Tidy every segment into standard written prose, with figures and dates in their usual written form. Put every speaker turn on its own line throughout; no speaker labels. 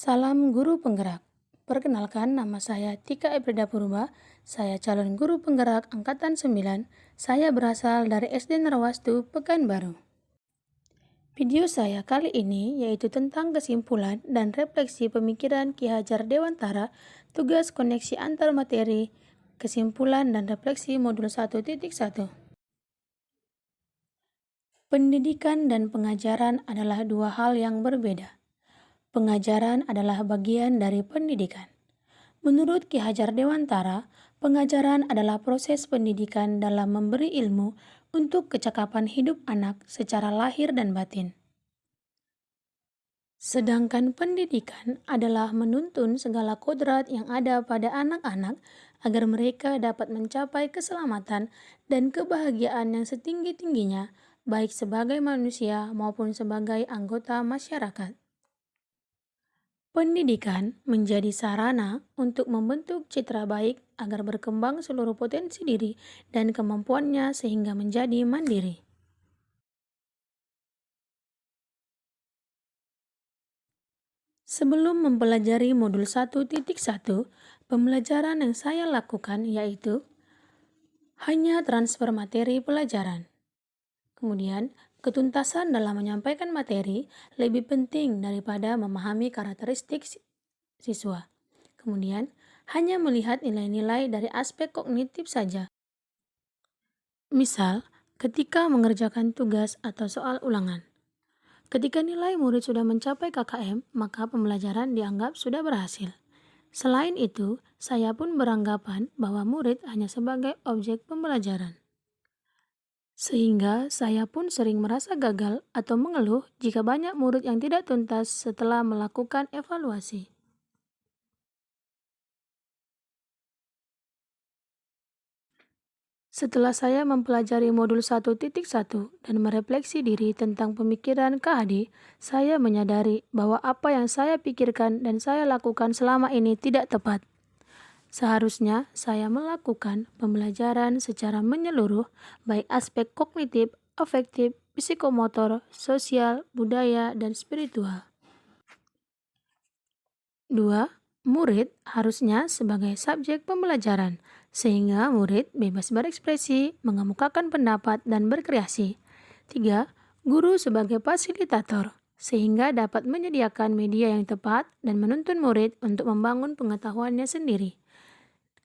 Salam Guru Penggerak. Perkenalkan, nama saya Tika Ebrida Purba. Saya calon guru penggerak Angkatan 9. Saya berasal dari SD Narwastu, Pekanbaru. Video saya kali ini yaitu tentang kesimpulan dan refleksi pemikiran Ki Hajar Dewantara, tugas koneksi antar materi, kesimpulan dan refleksi modul 1.1. Pendidikan dan pengajaran adalah dua hal yang berbeda. Pengajaran adalah bagian dari pendidikan. Menurut Ki Hajar Dewantara, pengajaran adalah proses pendidikan dalam memberi ilmu untuk kecakapan hidup anak secara lahir dan batin. Sedangkan pendidikan adalah menuntun segala kodrat yang ada pada anak-anak agar mereka dapat mencapai keselamatan dan kebahagiaan yang setinggi-tingginya, baik sebagai manusia maupun sebagai anggota masyarakat. Pendidikan menjadi sarana untuk membentuk citra baik agar berkembang seluruh potensi diri dan kemampuannya sehingga menjadi mandiri. Sebelum mempelajari modul 1.1, pembelajaran yang saya lakukan yaitu hanya transfer materi pelajaran. Kemudian, ketuntasan dalam menyampaikan materi lebih penting daripada memahami karakteristik siswa. Kemudian, hanya melihat nilai-nilai dari aspek kognitif saja. Misal, ketika mengerjakan tugas atau soal ulangan. Ketika nilai murid sudah mencapai KKM, maka pembelajaran dianggap sudah berhasil. Selain itu, saya pun beranggapan bahwa murid hanya sebagai objek pembelajaran. Sehingga saya pun sering merasa gagal atau mengeluh jika banyak murid yang tidak tuntas setelah melakukan evaluasi. Setelah saya mempelajari modul 1.1 dan merefleksi diri tentang pemikiran KHD, saya menyadari bahwa apa yang saya pikirkan dan saya lakukan selama ini tidak tepat. Seharusnya saya melakukan pembelajaran secara menyeluruh, baik aspek kognitif, afektif, psikomotor, sosial, budaya, dan spiritual. 2. Murid harusnya sebagai subjek pembelajaran, sehingga murid bebas berekspresi, mengemukakan pendapat, dan berkreasi. 3. Guru sebagai fasilitator, sehingga dapat menyediakan media yang tepat dan menuntun murid untuk membangun pengetahuannya sendiri.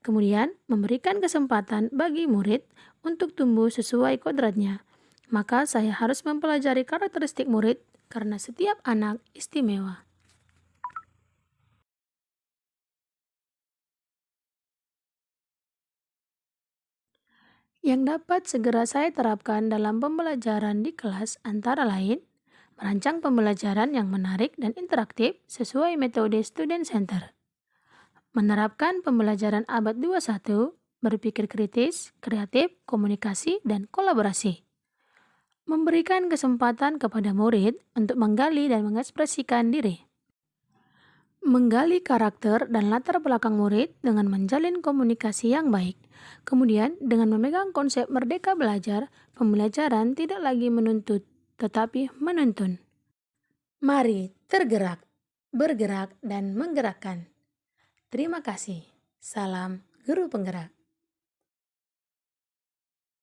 Kemudian, memberikan kesempatan bagi murid untuk tumbuh sesuai kodratnya. Maka saya harus mempelajari karakteristik murid karena setiap anak istimewa. Yang dapat segera saya terapkan dalam pembelajaran di kelas antara lain, merancang pembelajaran yang menarik dan interaktif sesuai metode student center. Menerapkan pembelajaran abad 21, berpikir kritis, kreatif, komunikasi, dan kolaborasi. Memberikan kesempatan kepada murid untuk menggali dan mengekspresikan diri. Menggali karakter dan latar belakang murid dengan menjalin komunikasi yang baik. Kemudian, dengan memegang konsep merdeka belajar, pembelajaran tidak lagi menuntut, tetapi menuntun. Mari tergerak, bergerak, dan menggerakkan. Terima kasih. Salam Guru Penggerak.